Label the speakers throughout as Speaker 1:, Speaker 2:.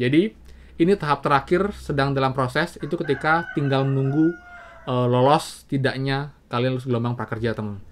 Speaker 1: Jadi ini tahap terakhir sedang dalam proses, itu ketika tinggal menunggu lolos tidaknya kalian lulus gelombang prakerja, teman.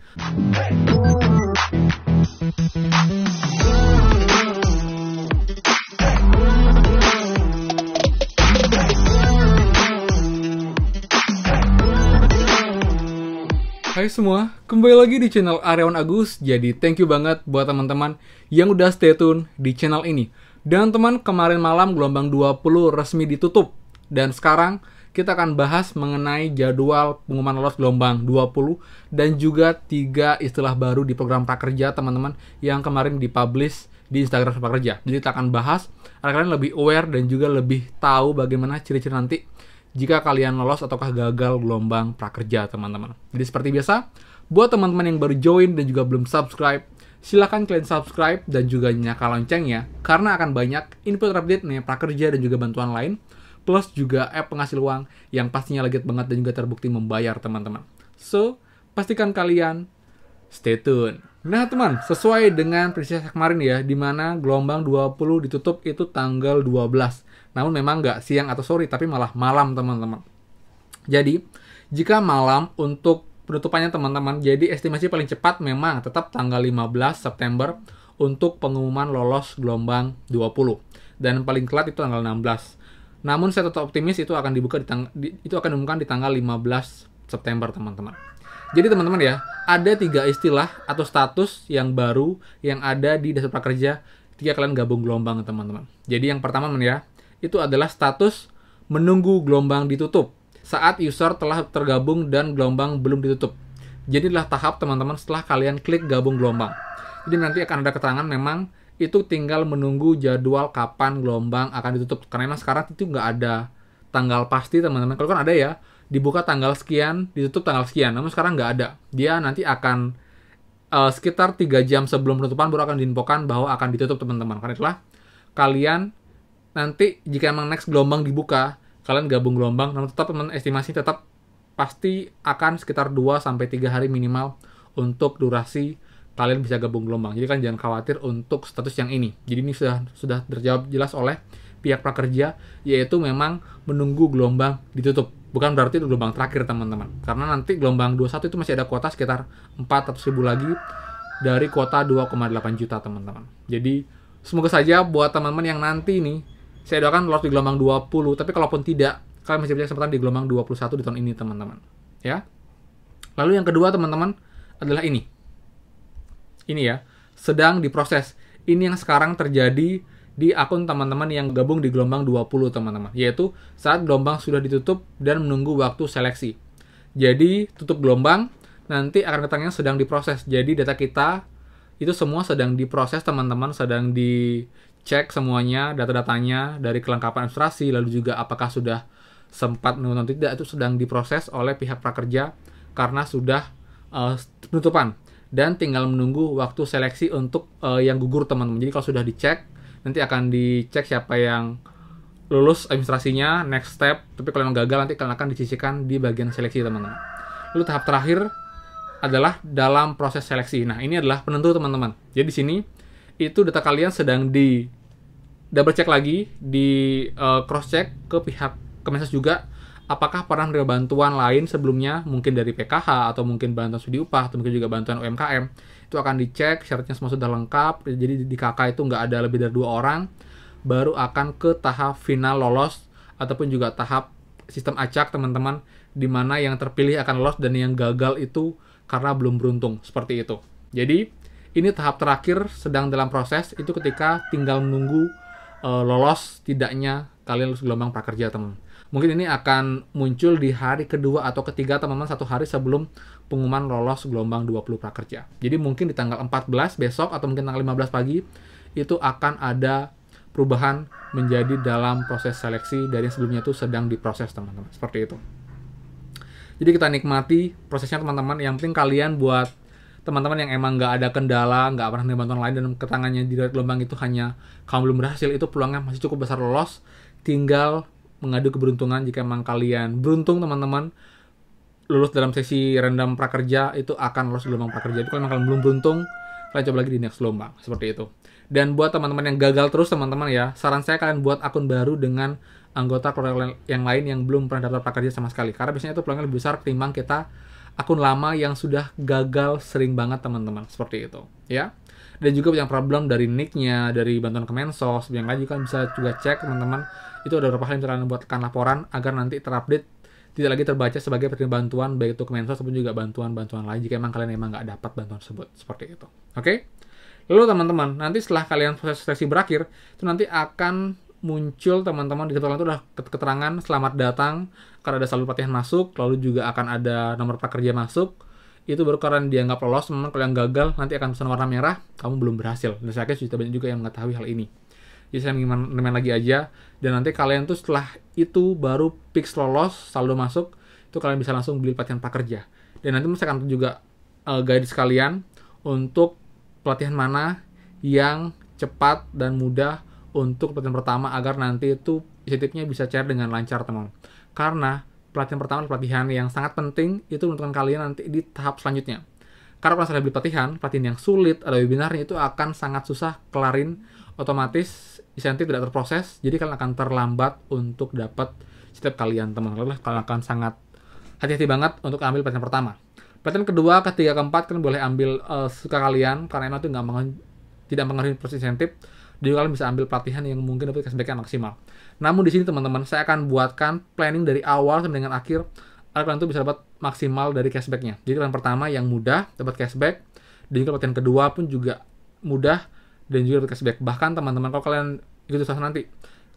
Speaker 1: Hai semua, kembali lagi di channel Aryawan Agus. Jadi thank you banget buat teman-teman yang udah stay tune di channel ini. Dan teman, kemarin malam gelombang 20 resmi ditutup. Dan sekarang kita akan bahas mengenai jadwal pengumuman lolos gelombang 20 dan juga 3 istilah baru di program prakerja teman-teman yang kemarin dipublish di Instagram Prakerja. Jadi kita akan bahas agar kalian lebih aware dan juga lebih tahu bagaimana ciri-ciri nanti jika kalian lolos ataukah gagal gelombang prakerja, teman-teman. Jadi seperti biasa, buat teman-teman yang baru join dan juga belum subscribe, silahkan kalian subscribe dan juga nyalakan loncengnya, karena akan banyak info terupdate nih prakerja dan juga bantuan lain, plus juga app penghasil uang yang pastinya legit banget dan juga terbukti membayar, teman-teman. So, pastikan kalian stay tune. Nah teman, sesuai dengan prediksi kemarin ya, di mana gelombang 20 ditutup itu tanggal 12. Namun memang nggak siang atau sore, tapi malah malam, teman-teman. Jadi, jika malam untuk penutupannya, teman-teman, jadi estimasi paling cepat memang tetap tanggal 15 September untuk pengumuman lolos gelombang 20. Dan paling telat itu tanggal 16. Namun saya tetap optimis itu akan diumumkan di tanggal 15 September, teman-teman. Jadi teman-teman ya, ada 3 istilah atau status yang baru yang ada di dasar prakerja ketika kalian gabung gelombang, teman-teman. Jadi yang pertama ya, itu adalah status menunggu gelombang ditutup saat user telah tergabung dan gelombang belum ditutup. Jadi adalah tahap, teman-teman, setelah kalian klik gabung gelombang. Jadi nanti akan ada keterangan memang itu tinggal menunggu jadwal kapan gelombang akan ditutup. Karena memang sekarang itu nggak ada tanggal pasti, teman-teman. Kalau kan ada ya, dibuka tanggal sekian, ditutup tanggal sekian. Namun sekarang nggak ada. Dia nanti akan sekitar 3 jam sebelum penutupan baru akan diinfokan bahwa akan ditutup, teman-teman. Karena itulah kalian nanti jika emang next gelombang dibuka, kalian gabung gelombang, namun tetap teman estimasi tetap pasti akan sekitar 2-3 hari minimal untuk durasi kalian bisa gabung gelombang. Jadi kan jangan khawatir untuk status yang ini. Jadi ini sudah terjawab jelas oleh pihak prakerja, yaitu memang menunggu gelombang ditutup. Bukan berarti itu gelombang terakhir, teman-teman. Karena nanti gelombang 21 itu masih ada kuota sekitar 400.000 lagi dari kuota 2,8 juta, teman-teman. Jadi semoga saja buat teman-teman yang nanti nih, saya doakan lolos di gelombang 20, tapi kalaupun tidak, kalian masih punya kesempatan di gelombang 21 di tahun ini, teman-teman. Ya. Lalu yang kedua, teman-teman, adalah ini. Ini ya, sedang diproses. Ini yang sekarang terjadi di akun teman-teman yang gabung di gelombang 20, teman-teman. Yaitu saat gelombang sudah ditutup dan menunggu waktu seleksi. Jadi, tutup gelombang, nanti akan keterangannya sedang diproses. Jadi, data kita itu semua sedang diproses, teman-teman, sedang dicek semuanya, data-datanya dari kelengkapan administrasi, lalu juga apakah sudah sempat menonton tidak, itu sedang diproses oleh pihak prakerja karena sudah penutupan dan tinggal menunggu waktu seleksi untuk yang gugur, teman-teman. Jadi kalau sudah dicek, nanti akan dicek siapa yang lulus administrasinya, next step, tapi kalau yang gagal nanti akan disisihkan di bagian seleksi, teman-teman. Lalu tahap terakhir adalah dalam proses seleksi. Nah, ini adalah penentu, teman-teman. Jadi di sini itu data kalian sedang di double check lagi, di cross check ke pihak Kemensos juga, apakah pernah menerima bantuan lain sebelumnya, mungkin dari PKH atau mungkin bantuan studi upah atau mungkin juga bantuan UMKM. Itu akan dicek, syaratnya semua sudah lengkap. Jadi di KK itu nggak ada lebih dari 2 orang, baru akan ke tahap final lolos ataupun juga tahap sistem acak, teman-teman, di mana yang terpilih akan lolos dan yang gagal itu karena belum beruntung, seperti itu. Jadi ini tahap terakhir sedang dalam proses, itu ketika tinggal menunggu lolos tidaknya kalian lulus gelombang prakerja, teman. Mungkin ini akan muncul di hari kedua atau ketiga, teman-teman, 1 hari sebelum pengumuman lolos gelombang 20 prakerja. Jadi mungkin di tanggal 14 besok atau mungkin tanggal 15 pagi itu akan ada perubahan menjadi dalam proses seleksi dari yang sebelumnya itu sedang diproses, teman-teman. Seperti itu. Jadi kita nikmati prosesnya, teman-teman. Yang penting kalian buat teman-teman yang emang nggak ada kendala, nggak pernah menerima bantuan lain, dan ketangannya di gelombang itu hanya kamu belum berhasil, itu peluangnya masih cukup besar lolos. Tinggal mengadu keberuntungan. Jika emang kalian beruntung, teman-teman, lulus dalam sesi random prakerja, itu akan lolos gelombang prakerja. Itu kalau emang kalian belum beruntung, kalian coba lagi di next gelombang, seperti itu. Dan buat teman-teman yang gagal terus teman-teman ya, saran saya kalian buat akun baru dengan anggota keluarga yang lain yang belum pernah daftar prakerja sama sekali. Karena biasanya itu peluangnya lebih besar ketimbang kita akun lama yang sudah gagal sering banget teman-teman, seperti itu ya. Dan juga yang problem dari nick-nya, dari bantuan Kemensos, yang lain juga bisa juga cek teman-teman. Itu ada beberapa hal yang kalian buatkan laporan agar nanti terupdate, tidak lagi terbaca sebagai penerima bantuan baik itu Kemensos ataupun juga bantuan-bantuan lain jika emang kalian emang nggak dapat bantuan tersebut, seperti itu. Oke? Lalu teman-teman, nanti setelah kalian proses seleksi berakhir, itu nanti akan muncul teman-teman di situ itu udah keterangan selamat datang, karena ada saldo pelatihan masuk, lalu juga akan ada nomor prakerja masuk. Itu baru kalian dianggap lolos, teman-teman. Kalau yang gagal nanti akan pesan warna merah, kamu belum berhasil. Dan saya yakin sudah banyak juga yang mengetahui hal ini. Jadi saya ingin main lagi aja, dan nanti kalian tuh setelah itu baru fix lolos, saldo masuk, itu kalian bisa langsung beli pelatihan prakerja. Dan nanti saya akan juga guide sekalian untuk pelatihan mana yang cepat dan mudah untuk pelatihan pertama agar nanti itu insentifnya bisa cair dengan lancar teman. Karena pelatihan pertama adalah pelatihan yang sangat penting itu menentukan kalian nanti di tahap selanjutnya. Karena kalau saya beli pelatihan yang sulit, ada webinarnya itu akan sangat susah kelarin, otomatis insentif tidak terproses, jadi kalian akan terlambat untuk dapat setiap kalian teman-teman. Kalian akan sangat hati-hati banget untuk ambil pelatihan pertama. Pelatihan kedua, ketiga, keempat kalian boleh ambil suka kalian karena emang itu tidak mengaruhi proses insentif. Jadi kalian bisa ambil pelatihan yang mungkin dapat cashback-nya maksimal. Namun di sini teman-teman, saya akan buatkan planning dari awal sampai dengan akhir agar kalian tuh bisa dapat maksimal dari cashback-nya. Jadi pelatihan pertama yang mudah dapat cashback, dan juga pelatihan kedua pun juga mudah dan juga dapat cashback. Bahkan teman-teman kalau kalian ikut usaha nanti,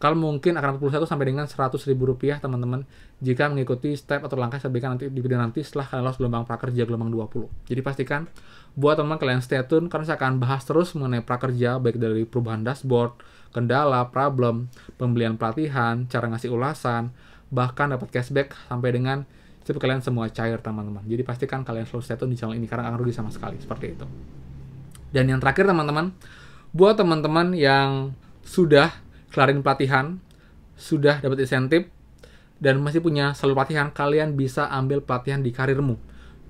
Speaker 1: kalian mungkin akan dapat pulsa itu sampai dengan Rp100.000 teman-teman jika mengikuti step atau langkah saya berikan nanti di video nanti setelah kalian lolos gelombang prakerja gelombang 20. Jadi pastikan buat teman-teman kalian stay tune karena saya akan bahas terus mengenai prakerja baik dari perubahan dashboard, kendala, problem, pembelian pelatihan, cara ngasih ulasan, bahkan dapat cashback sampai dengan setiap kalian semua cair teman-teman. Jadi pastikan kalian selalu stay tune di channel ini karena akan rugi sama sekali seperti itu. Dan yang terakhir teman-teman, buat teman-teman yang sudah kelarin pelatihan, sudah dapat insentif, dan masih punya saldo pelatihan, kalian bisa ambil pelatihan di karirmu.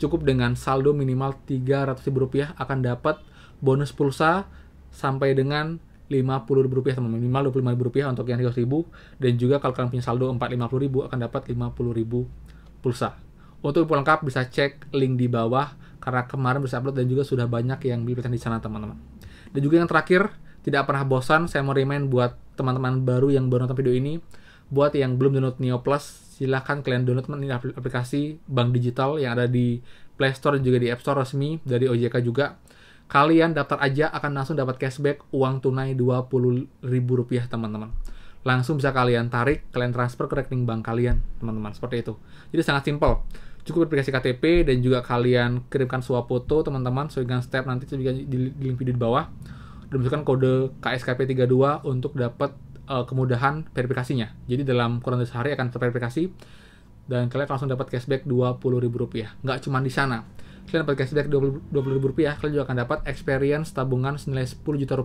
Speaker 1: Cukup dengan saldo minimal Rp300.000 akan dapat bonus pulsa sampai dengan Rp50.000 teman-teman. Minimal Rp25.000 untuk yang Rp300.000, dan juga kalau kalian punya saldo Rp450.000 akan dapat Rp50.000 pulsa. Untuk info lengkap bisa cek link di bawah karena kemarin bisa upload dan juga sudah banyak yang beli pelatihan di sana teman-teman. Dan juga yang terakhir, tidak pernah bosan, saya mau remind buat teman-teman baru yang baru nonton video ini, buat yang belum download Neo Plus, silahkan kalian download ini aplikasi bank digital yang ada di Play Store dan juga di App Store resmi dari OJK juga. Kalian daftar aja akan langsung dapat cashback uang tunai Rp20.000 teman-teman. Langsung bisa kalian tarik, kalian transfer ke rekening bank kalian teman-teman, seperti itu. Jadi sangat simpel. Cukup aplikasi KTP dan juga kalian kirimkan suap foto teman-teman sesuai dengan step nanti juga di link video di bawah. Dan masukkan kode KSKP32 untuk dapat kemudahan verifikasinya. Jadi dalam kurang dari sehari akan terverifikasi dan kalian langsung dapat cashback Rp20.000. Nggak cuma di sana. Kalian dapat cashback Rp20.000, kalian juga akan dapat experience tabungan senilai Rp10 juta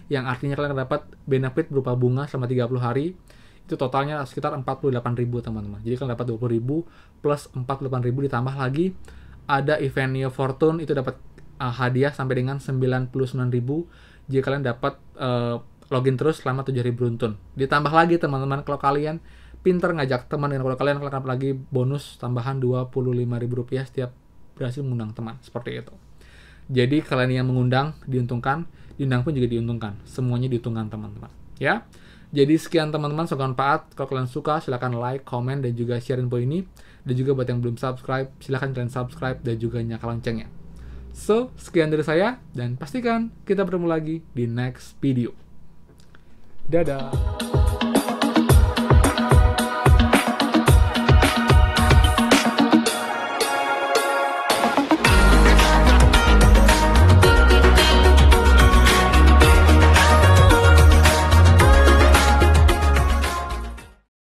Speaker 1: yang artinya kalian akan dapat benefit berupa bunga selama 30 hari. Itu totalnya sekitar Rp48.000 teman-teman. Jadi kalian dapat Rp20.000 plus Rp48.000 ditambah lagi ada event Neo Fortune itu dapat hadiah sampai dengan Rp99.000 jika kalian dapat login terus selama 7 hari beruntun. Ditambah lagi teman-teman kalau kalian pinter ngajak teman, dan kalau kalian akan dapat lagi bonus tambahan Rp25.000 setiap berhasil mengundang teman, seperti itu. Jadi kalian yang mengundang diuntungkan, diundang pun juga diuntungkan, semuanya diuntungkan teman-teman ya. Jadi sekian teman-teman, semoga bermanfaat. Kalau kalian suka silahkan like, komen, dan juga share info ini. Dan juga buat yang belum subscribe, silahkan kalian subscribe dan juga nyalakan loncengnya. So, sekian dari saya, dan pastikan kita bertemu lagi di next video. Dadah!